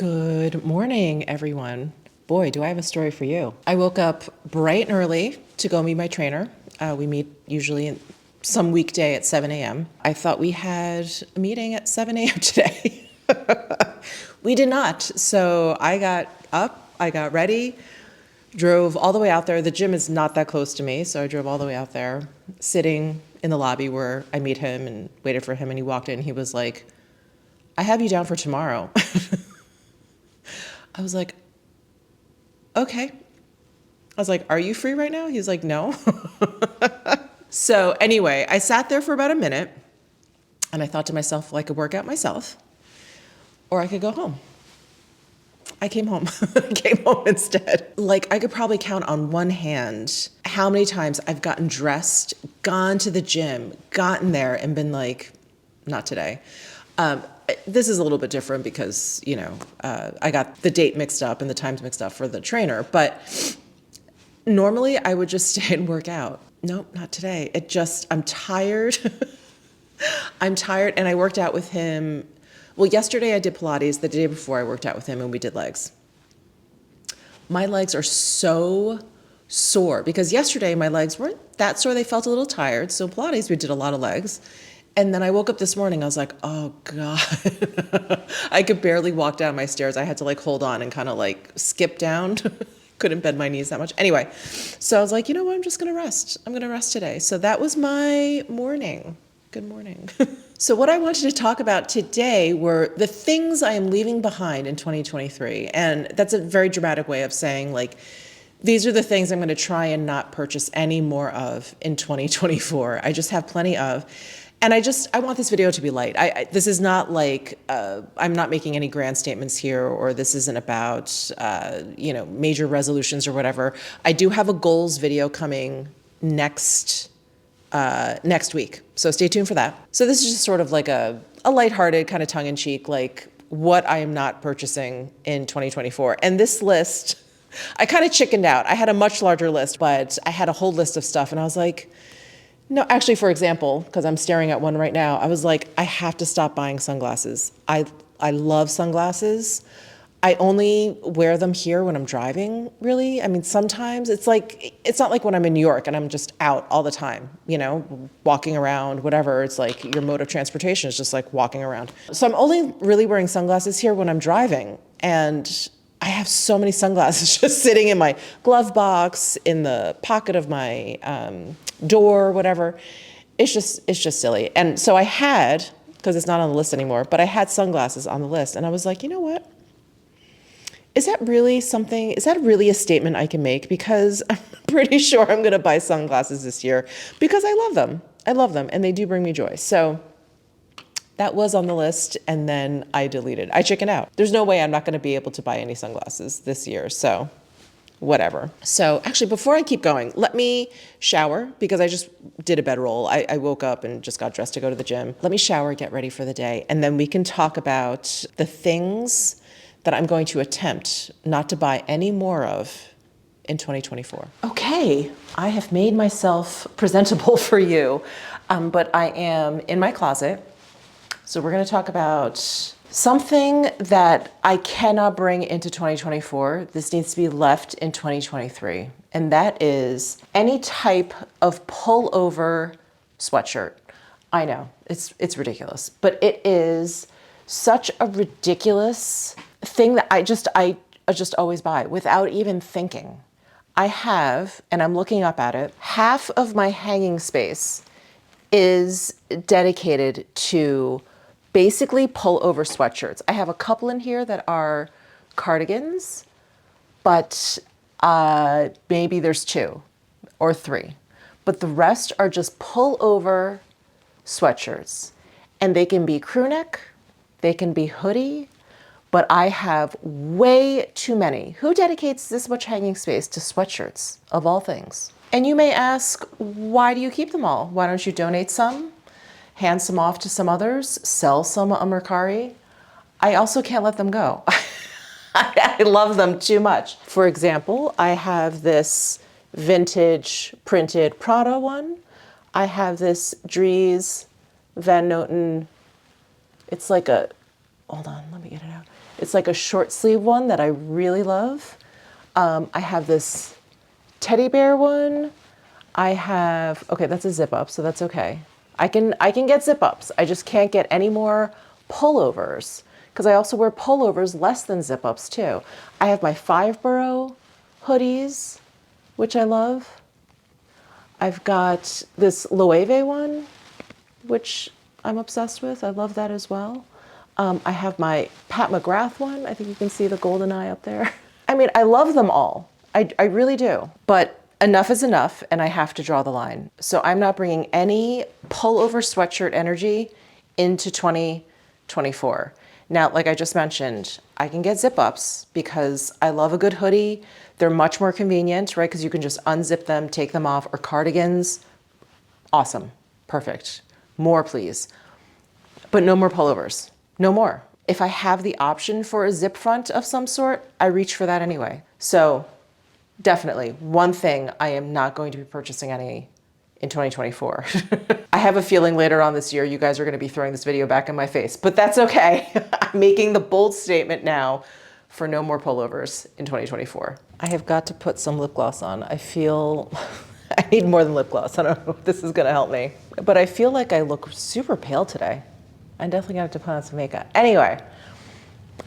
Good morning, everyone. Boy, do I have a story for you. I woke up bright and early to go meet my trainer. We meet usually some weekday at 7 a.m. I thought we had a meeting at 7 a.m. today. We did not. So I got up, I got ready, drove all the way out there. The gym is not that close to me, so I drove all the way out there, sitting in the lobby where I meet him and waited for him. And he walked in. He was like, "I have you down for tomorrow." I was like, okay. I was like, "Are you free right now?" He's like, "No." So anyway, I sat there for about a minute and I thought to myself, well, I could work out myself or I could go home. I came home. I came home instead. Like, I could probably count on one hand how many times I've gotten dressed, gone to the gym, gotten there and been like, not today. This is a little bit different because, I got the date mixed up and the times mixed up for the trainer, but normally I would just stay and work out. Nope, not today. I'm tired. I'm tired. And I worked out with him. Well, yesterday I did Pilates. The day before I worked out with him and we did legs. My legs are so sore because yesterday my legs weren't that sore. They felt a little tired. So Pilates, we did a lot of legs. And then I woke up this morning, I was like, oh God, I could barely walk down my stairs. I had to hold on and kind of skip down. Couldn't bend my knees that much. Anyway, so I was like, you know what? I'm just going to rest. I'm going to rest today. So that was my morning. Good morning. So what I wanted to talk about today were the things I am leaving behind in 2023. And that's a very dramatic way of saying these are the things I'm going to try and not purchase any more of in 2024. I just have plenty of. And I want this video to be light. This is not I'm not making any grand statements here, or this isn't about, major resolutions or whatever. I do have a goals video coming next week. So stay tuned for that. So this is just sort of like a lighthearted kind of tongue in cheek, what I am not purchasing in 2024. And this list, I kind of chickened out. I had a much larger list, but I had a whole list of stuff and I was like, no, actually, for example, because I'm staring at one right now, I was like, I have to stop buying sunglasses. I love sunglasses. I only wear them here when I'm driving, really. I mean, sometimes it's not like when I'm in New York and I'm just out all the time, walking around, whatever. It's like your mode of transportation is just walking around. So I'm only really wearing sunglasses here when I'm driving. And I have so many sunglasses just sitting in my glove box, in the pocket of my door, whatever. It's just silly. And so I had, because it's not on the list anymore, but I had sunglasses on the list. And I was like, you know what? Is that really a statement I can make? Because I'm pretty sure I'm going to buy sunglasses this year because I love them. I love them and they do bring me joy. So that was on the list and then I deleted. I chickened out. There's no way I'm not going to be able to buy any sunglasses this year. So whatever. So actually, before I keep going, let me shower because I just did a bedroll. I woke up and just got dressed to go to the gym. Let me shower, get ready for the day. And then we can talk about the things that I'm going to attempt not to buy any more of in 2024. Okay, I have made myself presentable for you, but I am in my closet. So we're going to talk about something that I cannot bring into 2024. This needs to be left in 2023. And that is any type of pullover sweatshirt. I know, it's ridiculous, but it is such a ridiculous thing that I just always buy without even thinking. I have, and I'm looking up at it, half of my hanging space is dedicated to basically pullover sweatshirts. I have a couple in here that are cardigans, but maybe there's 2 or 3. But the rest are just pullover sweatshirts. And they can be crew neck, they can be hoodie, but I have way too many. Who dedicates this much hanging space to sweatshirts, of all things? And you may ask, why do you keep them all? Why don't you donate some? Hand some off to some others, sell some on Mercari. I also can't let them go. I love them too much. For example, I have this vintage printed Prada one. I have this Dries Van Noten. It's like a, hold on, let me get it out. It's like a short sleeve one that I really love. I have this teddy bear one. I have, okay, that's a zip up, so that's okay. I can get zip ups. I just can't get any more pullovers because I also wear pullovers less than zip ups too. I have my 5-borough hoodies, which I love. I've got this Loewe one, which I'm obsessed with. I love that as well. I have my Pat McGrath one. I think you can see the golden eye up there. I mean, I love them all. I really do. But enough is enough, and I have to draw the line. So I'm not bringing any pullover sweatshirt energy into 2024. Now, like I just mentioned, I can get zip ups because I love a good hoodie. They're much more convenient, right? Because you can just unzip them, take them off, or cardigans. Awesome. Perfect. More, please. But no more pullovers. No more. If I have the option for a zip front of some sort, I reach for that anyway. So definitely one thing I am not going to be purchasing any in 2024. I have a feeling later on this year, you guys are going to be throwing this video back in my face, but that's okay. I'm making the bold statement now for no more pullovers in 2024. I have got to put some lip gloss on. I feel I need more than lip gloss. I don't know if this is going to help me, but I feel like I look super pale today. I'm definitely going to have to put on some makeup. Anyway,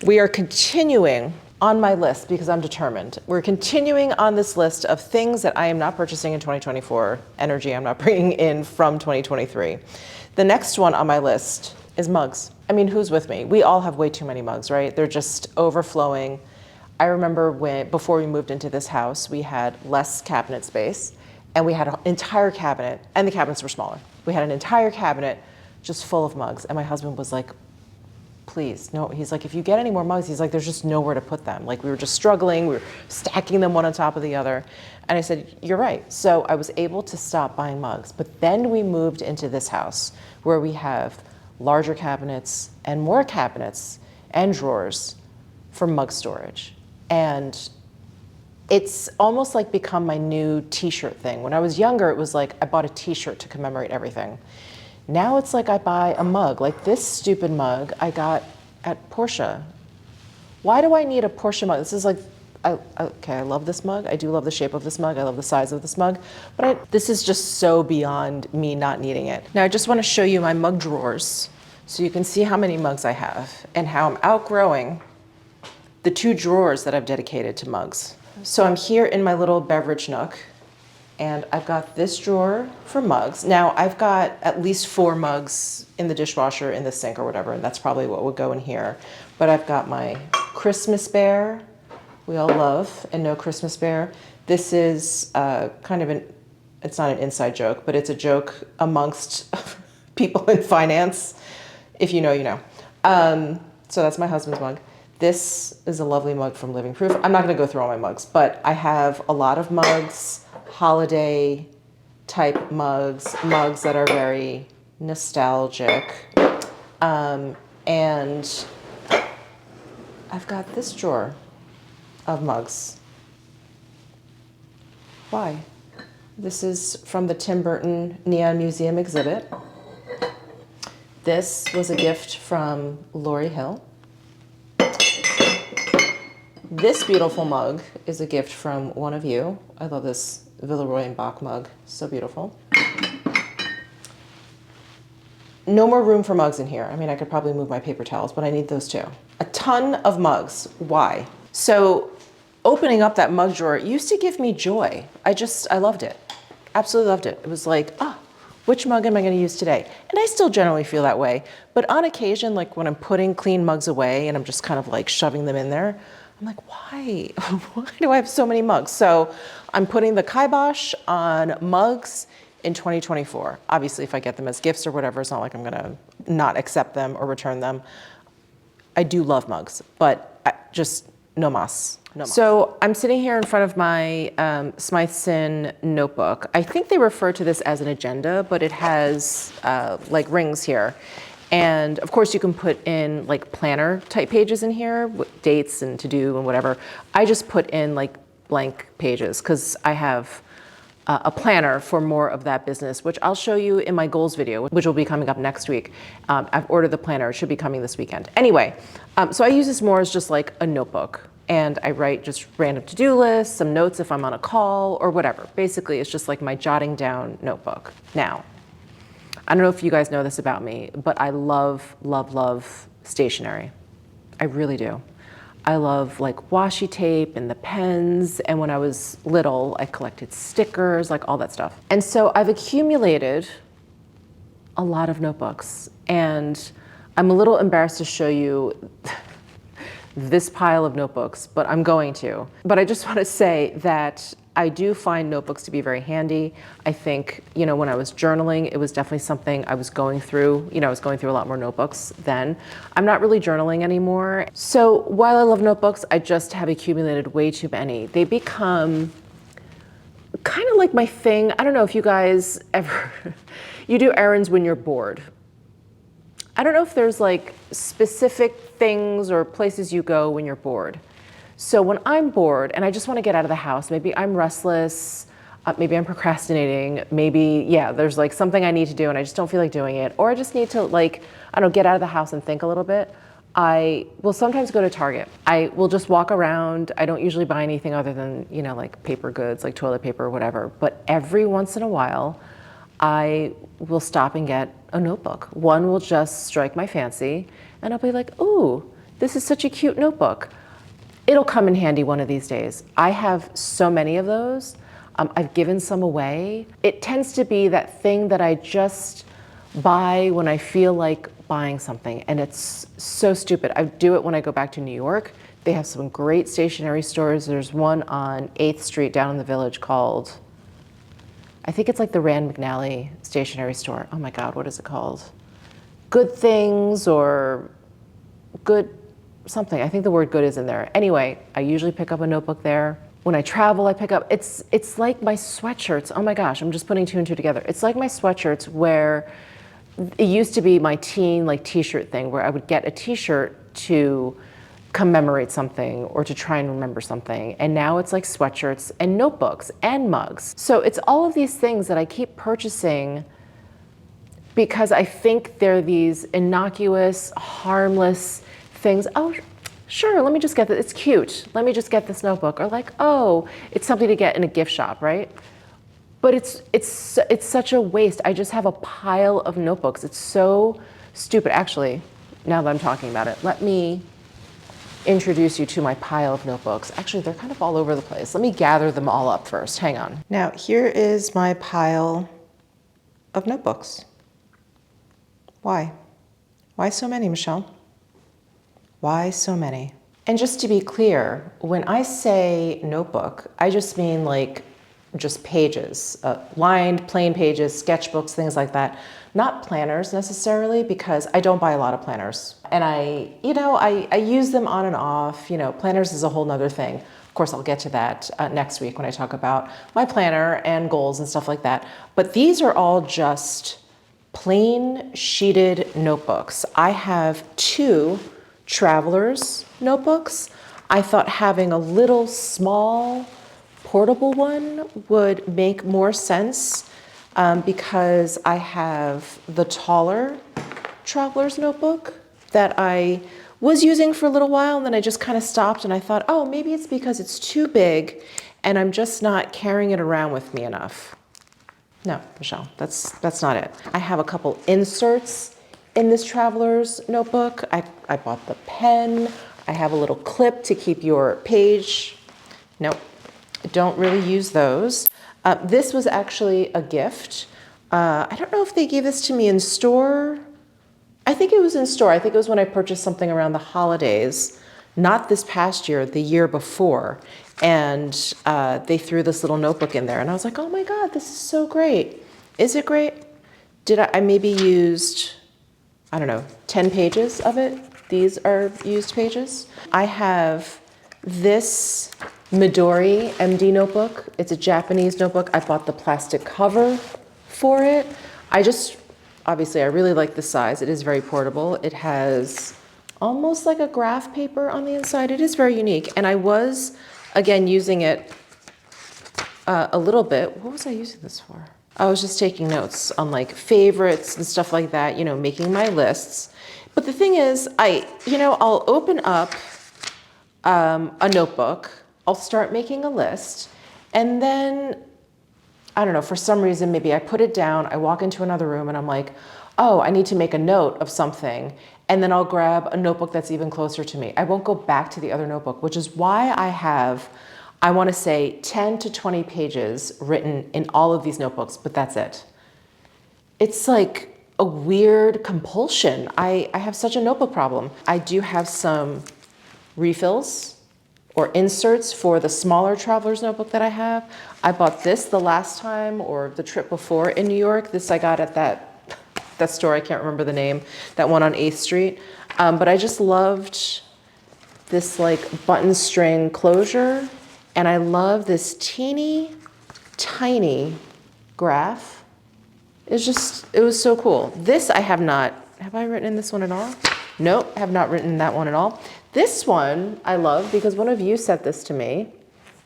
we are continuing on my list because I'm determined. We're continuing on this list of things that I am not purchasing in 2024, energy I'm not bringing in from 2023. The next one on my list is mugs. I mean, who's with me? We all have way too many mugs, right? They're just overflowing. I remember before we moved into this house, we had less cabinet space and we had an entire cabinet, and the cabinets were smaller. We had an entire cabinet just full of mugs. And my husband was like, please, no. He's like, if you get any more mugs, he's like, there's just nowhere to put them. Like we were just struggling. We were stacking them one on top of the other. And I said, you're right. So I was able to stop buying mugs. But then we moved into this house where we have larger cabinets and more cabinets and drawers for mug storage. And it's almost like become my new t-shirt thing. When I was younger, it was like I bought a t-shirt to commemorate everything. Now it's like I buy a mug, like this stupid mug I got at Porsche. Why do I need a Porsche mug? This is like, okay, I love this mug. I do love the shape of this mug. I love the size of this mug, but this is just so beyond me not needing it. Now I just want to show you my mug drawers so you can see how many mugs I have and how I'm outgrowing the 2 drawers that I've dedicated to mugs. So I'm here in my little beverage nook. And I've got this drawer for mugs. Now I've got at least 4 mugs in the dishwasher, in the sink or whatever, and that's probably what would go in here. But I've got my Christmas bear, we all love, and no Christmas bear. This is kind of it's not an inside joke, but it's a joke amongst people in finance. If you know, you know. So that's my husband's mug. This is a lovely mug from Living Proof. I'm not gonna go through all my mugs, but I have a lot of mugs, holiday type mugs that are very nostalgic. And I've got this drawer of mugs. Why? This is from the Tim Burton Neon Museum exhibit. This was a gift from Lori Hill. This beautiful mug is a gift from one of you. I love this Villeroy and Bach mug, so beautiful. No more room for mugs in here. I mean, I could probably move my paper towels, but I need those too. A ton of mugs. Why? So opening up that mug drawer used to give me joy. I loved it. Absolutely loved it. It was like, which mug am I going to use today? And I still generally feel that way. But on occasion, like when I'm putting clean mugs away and I'm just kind of like shoving them in there, I'm like, why? Why do I have so many mugs? So I'm putting the kibosh on mugs in 2024. Obviously, if I get them as gifts or whatever, it's not like I'm going to not accept them or return them. I do love mugs, but just no mas. No mas. So I'm sitting here in front of my Smythson notebook. I think they refer to this as an agenda, but it has like rings here. And of course you can put in like planner type pages in here with dates and to do and whatever. I just put in like blank pages because I have a planner for more of that business, which I'll show you in my goals video, which will be coming up next week. I've ordered the planner. It should be coming this weekend. Anyway, so I use this more as just like a notebook. And I write just random to-do lists, some notes if I'm on a call or whatever. Basically, it's just like my jotting down notebook. Now, I don't know if you guys know this about me, but I love, love, love stationery. I really do. I love like washi tape and the pens. And when I was little, I collected stickers, like all that stuff. And so I've accumulated a lot of notebooks. And I'm a little embarrassed to show you this pile of notebooks, but I'm going to. But I just want to say that I do find notebooks to be very handy. I think, you know, when I was journaling, it was definitely something I was going through. You know, I was going through a lot more notebooks then. I'm not really journaling anymore. So while I love notebooks, I just have accumulated way too many. They become kind of like my thing. I don't know if you guys ever, you do errands when you're bored. I don't know if there's like specific things or places you go when you're bored. So when I'm bored and I just want to get out of the house, maybe I'm restless, maybe I'm procrastinating, maybe, yeah, there's like something I need to do and I just don't feel like doing it, or I just need to like, I don't know, get out of the house and think a little bit. I will sometimes go to Target. I will just walk around. I don't usually buy anything other than, you know, like paper goods, like toilet paper or whatever. But every once in a while, I will stop and get a notebook. One will just strike my fancy and I'll be like, ooh, this is such a cute notebook. It'll come in handy one of these days. I have so many of those. I've given some away. It tends to be that thing that I just buy when I feel like buying something, and it's so stupid. I do it when I go back to New York. They have some great stationery stores. There's one on 8th Street down in the Village called, I think it's like the Rand McNally stationery store. Oh my God, what is it called? Good Things or Good something. I think the word good is in there. Anyway, I usually pick up a notebook there. When I travel, I pick up, it's like my sweatshirts. Oh my gosh, I'm just putting two and two together. It's like my sweatshirts where it used to be my teen like t-shirt thing where I would get a t-shirt to commemorate something or to try and remember something. And now it's like sweatshirts and notebooks and mugs. So it's all of these things that I keep purchasing because I think they're these innocuous, harmless things. Oh, sure, let me just get this. It's cute. Let me just get this notebook. Or like, oh, it's something to get in a gift shop, right? But it's such a waste. I just have a pile of notebooks. It's so stupid. Actually, now that I'm talking about it, let me introduce you to my pile of notebooks. Actually, they're kind of all over the place. Let me gather them all up first. Hang on. Now, here is my pile of notebooks. Why? Why so many, Michelle? Why so many? And just to be clear, when I say notebook, I just mean like just pages, lined, plain pages, sketchbooks, things like that. Not planners necessarily, because I don't buy a lot of planners. And I use them on and off. You know, planners is a whole nother thing. Of course, I'll get to that next week when I talk about my planner and goals and stuff like that. But these are all just plain sheeted notebooks. I have 2 traveler's notebooks. I thought having a little small portable one would make more sense because I have the taller traveler's notebook that I was using for a little while, and then I just kind of stopped and I thought, oh, maybe it's because it's too big and I'm just not carrying it around with me enough. No, Michelle, that's not it. I have a couple inserts in this traveler's notebook. I bought the pen. I have a little clip to keep your page. Nope, I don't really use those. This was actually a gift. I don't know if they gave this to me in store. I think it was in store. I think it was when I purchased something around the holidays, not this past year, the year before. And they threw this little notebook in there. And I was like, oh my God, this is so great. Is it great? I maybe used, I don't know, 10 pages of it. These are used pages. I have this Midori MD notebook. It's a Japanese notebook. I bought the plastic cover for it. Obviously, I really like the size. It is very portable. It has almost like a graph paper on the inside. It is very unique. And I was, again, using it A little bit. What was I using this for? I was just taking notes on like favorites and stuff like that, you know, making my lists. But the thing is, I'll open up a notebook, I'll start making a list, and then, I don't know, for some reason, maybe I put it down, I walk into another room and I'm like, oh, I need to make a note of something. And then I'll grab a notebook that's even closer to me. I won't go back to the other notebook, which is why I have, I want to say 10 to 20 pages written in all of these notebooks, but that's it. It's like a weird compulsion. I have such a notebook problem. I do have some refills or inserts for the smaller traveler's notebook that I have. I bought this the last time or the trip before in New York. This I got at that store, I can't remember the name, that one on 8th Street. But I just loved this like button string closure. And I love this teeny, tiny graph. It was so cool. This I have not, have I written in this one at all? Nope, have not written that one at all. This one I love because one of you sent this to me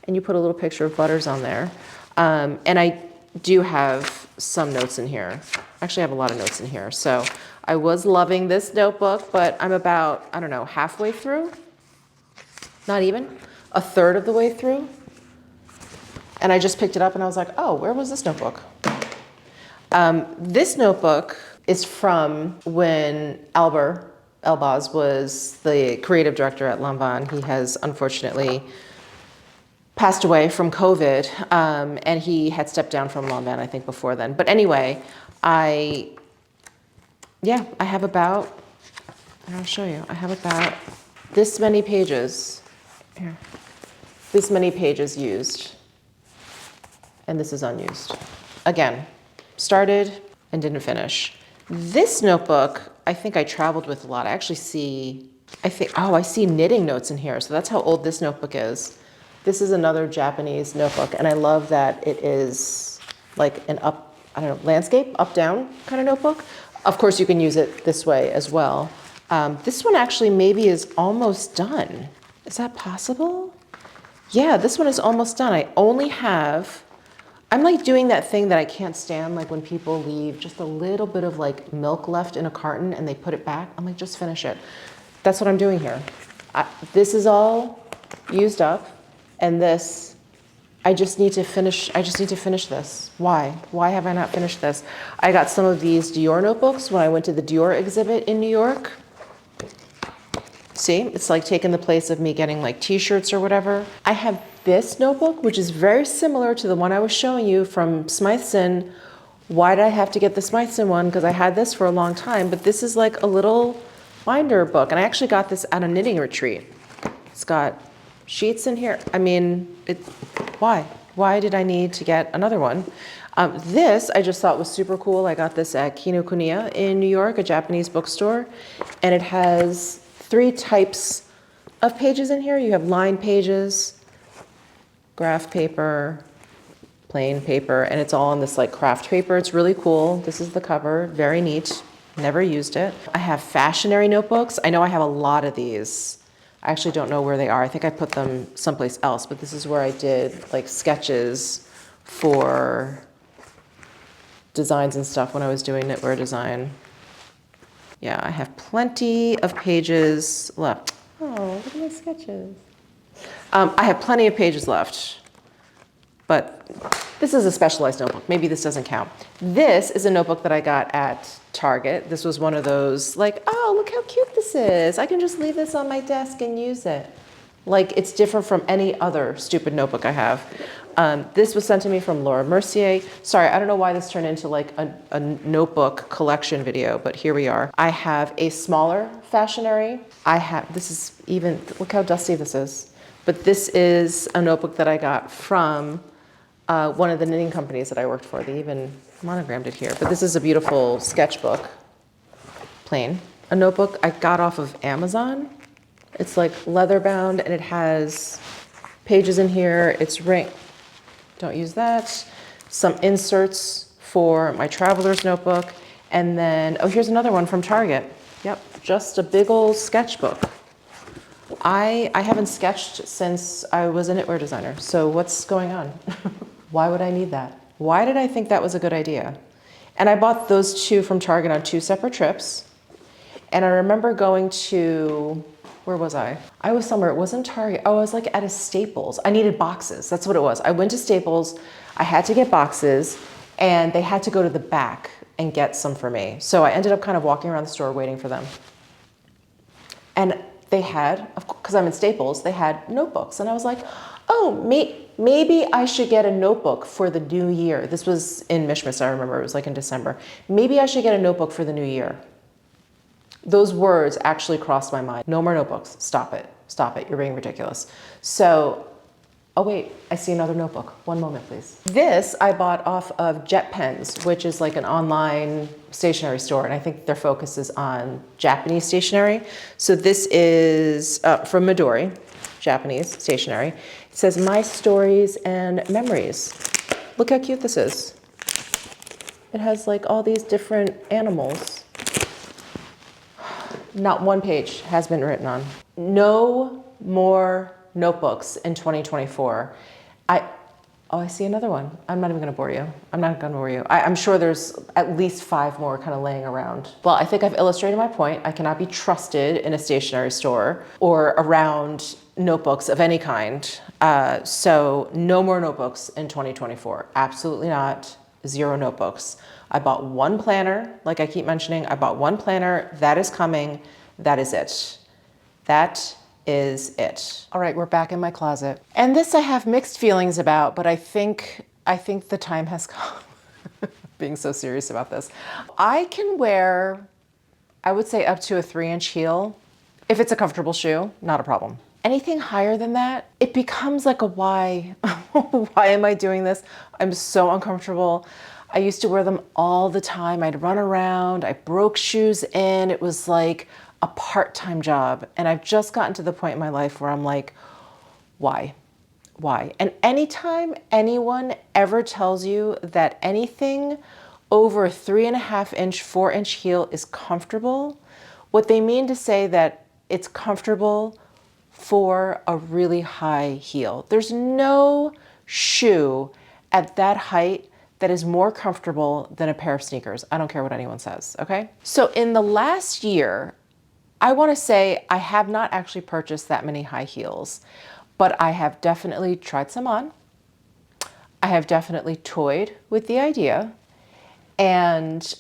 and you put a little picture of Butters on there. And I do have some notes in here. Actually, I have a lot of notes in here. So I was loving this notebook, but I'm about, I don't know, halfway through? Not even, a third of the way through. And I just picked it up and I was like, oh, where was this notebook? This notebook is from when Elbaz was the creative director at Lanvin. He has unfortunately passed away from COVID, and he had stepped down from Lanvin, I think, before then. But anyway, I have about, and I'll show you, I have about this many pages, here, this many pages used, and this is unused. Again, started and didn't finish. This notebook, I think I traveled with a lot. I actually see, I see knitting notes in here. So that's how old this notebook is. This is another Japanese notebook. And I love that it is like an landscape, up-down kind of notebook. Of course, you can use it this way as well. This one actually maybe is almost done. Is that possible? Yeah, this one is almost done. I'm like doing that thing that I can't stand, like when people leave just a little bit of like milk left in a carton and they put it back. I'm like, just finish it. That's what I'm doing here. This is all used up, and this, I just need to finish this. Why? Why have I not finished this? I got some of these Dior notebooks when I went to the Dior exhibit in New York. See, it's like taking the place of me getting like t-shirts or whatever. I have this notebook, which is very similar to the one I was showing you from Smythson. Why did I have to get the Smythson one? Because I had this for a long time, but this is like a little binder book. And I actually got this at a knitting retreat. It's got sheets in here. I mean, why? Why did I need to get another one? This I just thought was super cool. I got this at Kinokuniya in New York, a Japanese bookstore. And it has 3 types of pages in here. You have lined pages, graph paper, plain paper, and it's all on this like craft paper. It's really cool. This is the cover, very neat. Never used it. I have fashionary notebooks. I know I have a lot of these. I actually don't know where they are. I think I put them someplace else, but this is where I did like sketches for designs and stuff when I was doing knitwear design. Yeah, I have plenty of pages left. Oh, look at my sketches. I have plenty of pages left, but this is a specialized notebook. Maybe this doesn't count. This is a notebook that I got at Target. This was one of those like, oh, look how cute this is. I can just leave this on my desk and use it. Like it's different from any other stupid notebook I have. This was sent to me from Laura Mercier. Sorry, I don't know why this turned into like a notebook collection video, but here we are. I have a smaller fashionary. This is even, look how dusty this is. But this is a notebook that I got from one of the knitting companies that I worked for. They even monogrammed it here. But this is a beautiful sketchbook, plain. A notebook I got off of Amazon. It's like leather bound and it has pages in here. It's don't use that. Some inserts for my traveler's notebook. And then, oh, here's another one from Target. Yep, just a big old sketchbook. I haven't sketched since I was a knitwear designer. So what's going on? Why would I need that? Why did I think that was a good idea? And I bought those two from Target on 2 separate trips. And I remember going to, where was I? I was somewhere, it wasn't Target. Oh, I was like at a Staples. I needed boxes, that's what it was. I went to Staples, I had to get boxes, and they had to go to the back and get some for me. So I ended up kind of walking around the store waiting for them. And they had, because I'm in Staples, they had notebooks. And I was like, oh, maybe I should get a notebook for the new year. This was in Mishmas, I remember, it was like in December. Maybe I should get a notebook for the new year. Those words actually crossed my mind. No more notebooks, stop it, you're being ridiculous. So, oh wait, I see another notebook. One moment, please. This I bought off of Jet Pens, which is like an online stationery store, and I think their focus is on Japanese stationery. So this is from Midori, Japanese stationery. It says, My Stories and Memories. Look how cute this is. It has like all these different animals. Not one page has been written on. No more notebooks in 2024. Oh, I see another one. I'm not even gonna bore you. I'm not gonna bore you. I'm sure there's at least 5 more kind of laying around. Well, I think I've illustrated my point. I cannot be trusted in a stationery store or around notebooks of any kind. So no more notebooks in 2024. Absolutely not. 0 notebooks. I bought 1 planner, like I keep mentioning. I bought 1 planner. That is coming. That is it. That is it. All right, we're back in my closet. And this I have mixed feelings about, but I think the time has come. Being so serious about this. I can wear, I would say up to a 3-inch heel. If it's a comfortable shoe, not a problem. Anything higher than that, it becomes like a why. Why am I doing this? I'm so uncomfortable. I used to wear them all the time. I'd run around, I broke shoes in. It was like a part-time job. And I've just gotten to the point in my life where I'm like, why? Why? And anytime anyone ever tells you that anything over a 3.5-inch, 4-inch heel is comfortable, what they mean to say that it's comfortable for a really high heel. There's no shoe at that height that is more comfortable than a pair of sneakers. I don't care what anyone says, okay? So in the last year, I wanna say I have not actually purchased that many high heels, but I have definitely tried some on. I have definitely toyed with the idea, and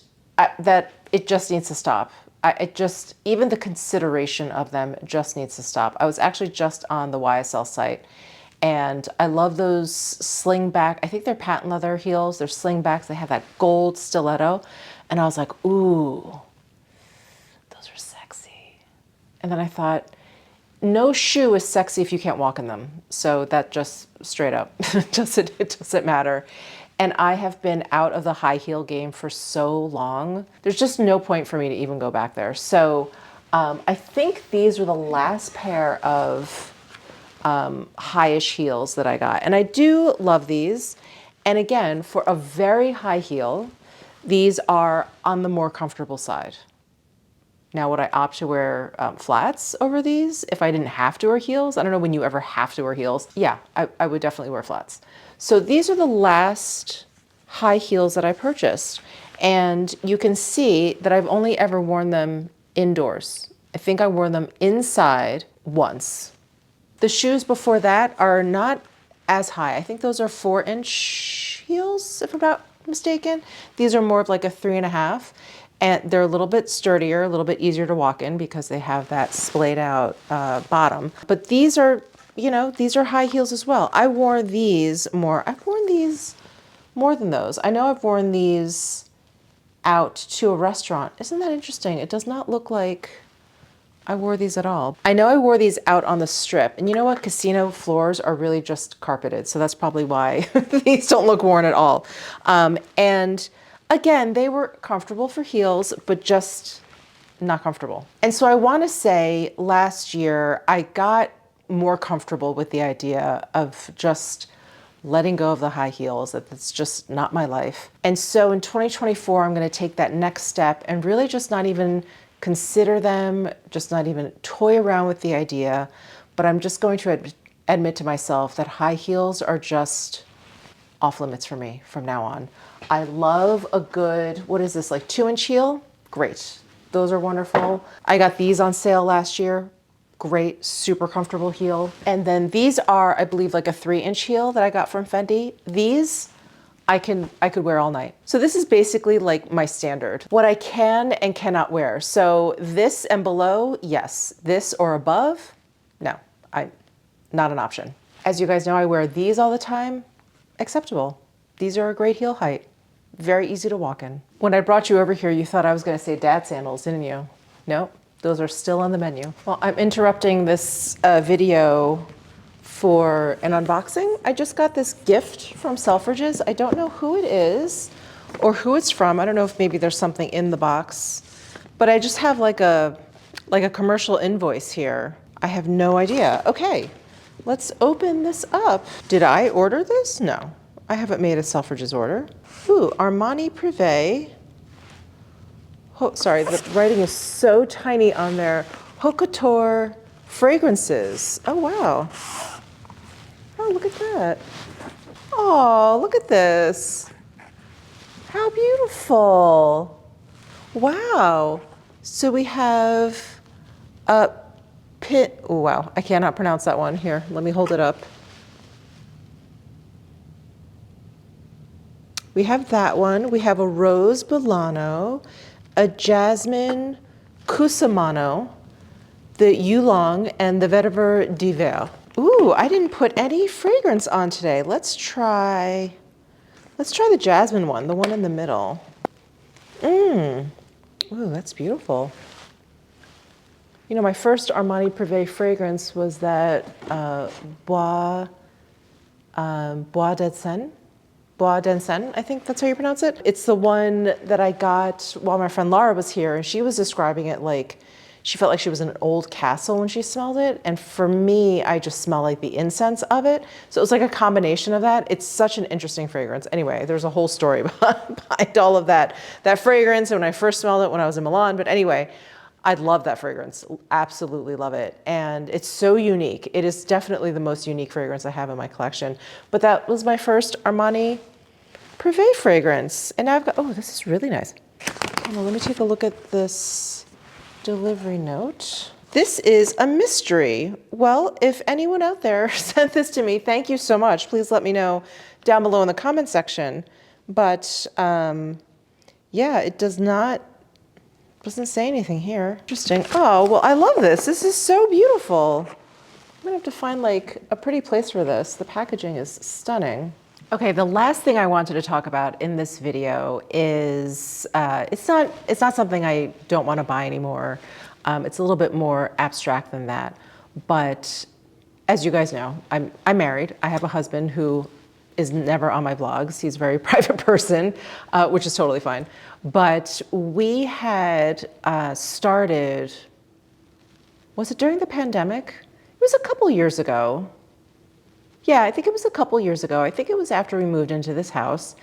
that it just needs to stop. Even the consideration of them just needs to stop. I was actually just on the YSL site, and I love those slingback, I think they're patent leather heels. They're slingbacks, they have that gold stiletto. And I was like, ooh, those are sexy. And then I thought, no shoe is sexy if you can't walk in them. So that just straight up, it doesn't matter. And I have been out of the high heel game for so long. There's just no point for me to even go back there. So I think these were the last pair of high-ish heels that I got. And I do love these. And again, for a very high heel, these are on the more comfortable side. Now, would I opt to wear flats over these if I didn't have to wear heels? I don't know when you ever have to wear heels. Yeah, I would definitely wear flats. So these are the last high heels that I purchased. And you can see that I've only ever worn them indoors. I think I wore them inside once. The shoes before that are not as high. I think those are 4-inch heels, if I'm not mistaken. These are more of like a 3.5. And they're a little bit sturdier, a little bit easier to walk in because they have that splayed out bottom. But these are, you know, these are high heels as well. I wore these more. I've worn these more than those. I know I've worn these out to a restaurant. Isn't that interesting? It does not look like I wore these at all. I know I wore these out on the strip. And you know what? Casino floors are really just carpeted. So that's probably why these don't look worn at all. And again, they were comfortable for heels, but just not comfortable. And so I want to say last year, I got more comfortable with the idea of just letting go of the high heels, that it's just not my life. And so in 2024, I'm going to take that next step and really just not even consider them, just not even toy around with the idea, but I'm just going to admit to myself that high heels are just off limits for me from now on. I love a good, what is this, like 2-inch heel? Great. Those are wonderful. I got these on sale last year. Great, super comfortable heel. And then these are, I believe, like a 3-inch heel that I got from Fendi. These, I could wear all night. So this is basically like my standard. What I can and cannot wear. So this and below, yes. This or above, no, not an option. As you guys know, I wear these all the time. Acceptable. These are a great heel height. Very easy to walk in. When I brought you over here, you thought I was gonna say dad sandals, didn't you? Nope, those are still on the menu. Well, I'm interrupting this video for an unboxing. I just got this gift from Selfridges. I don't know who it is or who it's from. I don't know if maybe there's something in the box, but I just have like a commercial invoice here. I have no idea. Okay, let's open this up. Did I order this? No, I haven't made a Selfridges order. Ooh, Armani Privé. Oh, sorry, the writing is so tiny on there. Haute Couture fragrances. Oh, wow. Oh, look at that. Oh, look at this. How beautiful. Wow. So we have a pit. Oh, wow, I cannot pronounce that one. Here, let me hold it up. We have that one. We have a Rose Bolano, a Jasmine Cusimano, the Yulong, and the Vetiver d'Hiver. Ooh, I didn't put any fragrance on today. Let's try the Jasmine one, the one in the middle. Ooh, that's beautiful. You know, my first Armani Privé fragrance was that Bois d'Ansen. Bois d'Ansen, I think that's how you pronounce it. It's the one that I got while my friend Laura was here, and she was describing it like she felt like she was in an old castle when she smelled it. And for me, I just smell like the incense of it. So it was like a combination of that. It's such an interesting fragrance. Anyway, there's a whole story behind all of that fragrance and when I first smelled it when I was in Milan. But anyway, I love that fragrance, absolutely love it. And it's so unique. It is definitely the most unique fragrance I have in my collection. But that was my first Armani Privé fragrance. And now I've got, oh, this is really nice. Hold on, let me take a look at this delivery note. This is a mystery. Well, if anyone out there sent this to me, thank you so much. Please let me know down below in the comment section. But yeah, it doesn't say anything here. Interesting. Oh, well, I love this. This is so beautiful. I'm gonna have to find like a pretty place for this. The packaging is stunning. Okay, the last thing I wanted to talk about in this video is, it's not something I don't want to buy anymore. It's a little bit more abstract than that. But as you guys know, I'm married. I have a husband who is never on my vlogs. He's a very private person, which is totally fine. But we had started, was it during the pandemic? It was a couple years ago. Yeah, I think it was a couple years ago. I think it was after we moved into this house.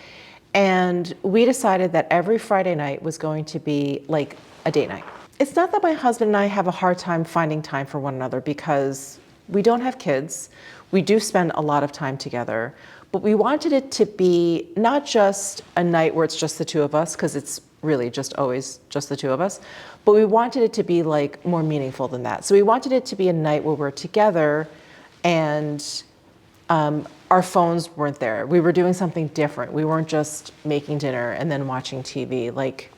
And we decided that every Friday night was going to be like a date night. It's not that my husband and I have a hard time finding time for one another because we don't have kids. We do spend a lot of time together. But we wanted it to be not just a night where it's just the two of us, because it's really just always just the two of us, but we wanted it to be like more meaningful than that. So we wanted it to be a night where we're together and our phones weren't there. We were doing something different. We weren't just making dinner and then watching TV, like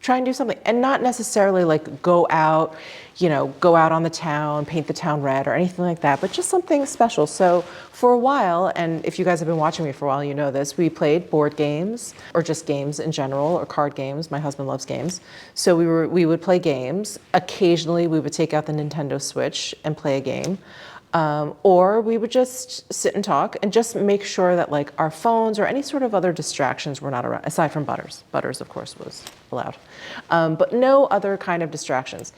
try and do something and not necessarily like go out on the town, paint the town red or anything like that, but just something special. So for a while, and if you guys have been watching me for a while, you know this, we played board games or just games in general or card games. My husband loves games. So we would play games. Occasionally we would take out the Nintendo Switch and play a game. Or we would just sit and talk and just make sure that like our phones or any sort of other distractions were not around, aside from Butters. Butters, of course, was allowed. But no other kind of distractions.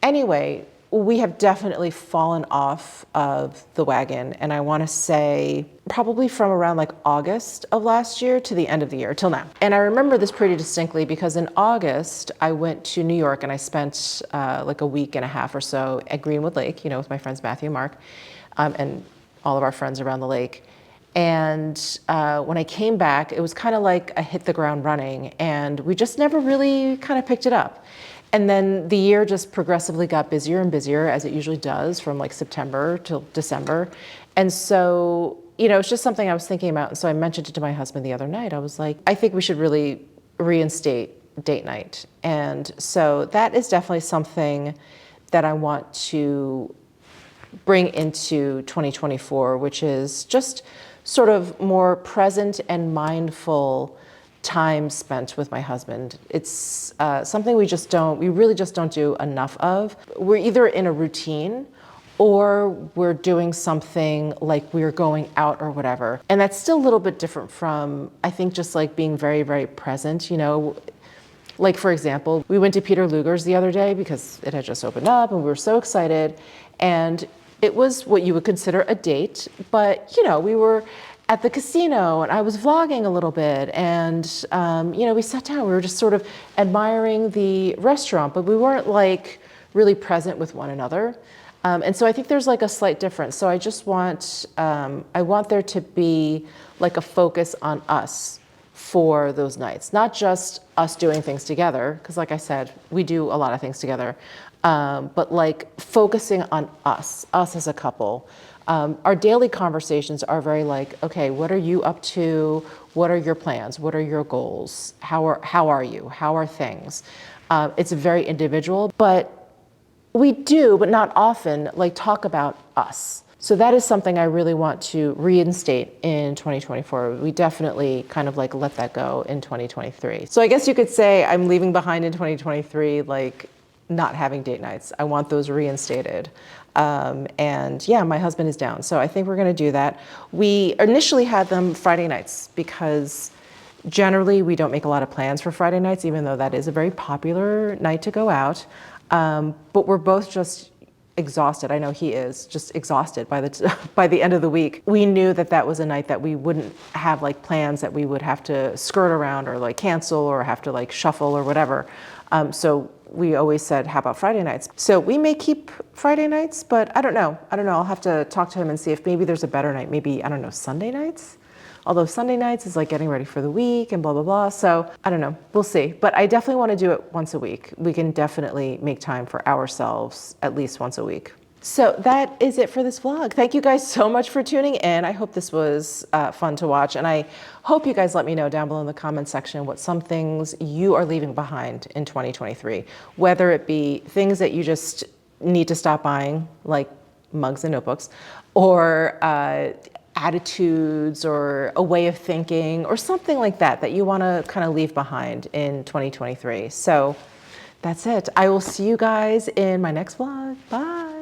Anyway, we have definitely fallen off of the wagon. And I want to say probably from around like August of last year to the end of the year, till now. And I remember this pretty distinctly because in August, I went to New York and I spent like a week and a half or so at Greenwood Lake, with my friends Matthew and Mark, and all of our friends around the lake. And when I came back, it was kind of like I hit the ground running, and we just never really kind of picked it up. And then the year just progressively got busier and busier, as it usually does, from like September till December. And so, it's just something I was thinking about. And so I mentioned it to my husband the other night. I was like, I think we should really reinstate date night. And so that is definitely something that I want to bring into 2024, which is just sort of more present and mindful time spent with my husband. It's something we really just don't do enough of. We're either in a routine or we're doing something like we're going out or whatever. And that's still a little bit different from, I think, just like being very, very present, Like, for example, we went to Peter Luger's the other day because it had just opened up and we were so excited. And it was what you would consider a date, but, we were at the casino and I was vlogging a little bit, and, we sat down, we were just sort of admiring the restaurant, but we weren't like really present with one another. And so I think there's like a slight difference. So I just want, I want there to be like a focus on us for those nights, not just us doing things together, because like I said, we do a lot of things together, but like focusing on us as a couple. Our daily conversations are very like, okay, what are you up to? What are your plans? What are your goals? How are you? How are things? It's very individual, but we do, but not often, like talk about us. So that is something I really want to reinstate in 2024. We definitely kind of like let that go in 2023. So I guess you could say I'm leaving behind in 2023, like not having date nights. I want those reinstated. And yeah, my husband is down. So I think we're going to do that. We initially had them Friday nights because generally we don't make a lot of plans for Friday nights, even though that is a very popular night to go out. But we're both just exhausted. I know he is just exhausted by the end of the week. We knew that that was a night that we wouldn't have like plans that we would have to skirt around or like cancel or have to like shuffle or whatever. So we always said, how about Friday nights? So we may keep Friday nights, but I don't know. I'll have to talk to him and see if maybe there's a better night. Maybe, I don't know, Sunday nights? Although Sunday nights is like getting ready for the week and blah, blah, blah. So I don't know, we'll see. But I definitely want to do it once a week. We can definitely make time for ourselves at least once a week. So that is it for this vlog. Thank you guys so much for tuning in. I hope this was fun to watch. And I hope you guys let me know down below in the comment section what some things you are leaving behind in 2023, whether it be things that you just need to stop buying, like mugs and notebooks, or attitudes or a way of thinking or something like that you want to kind of leave behind in 2023. So that's it. I will see you guys in my next vlog. Bye.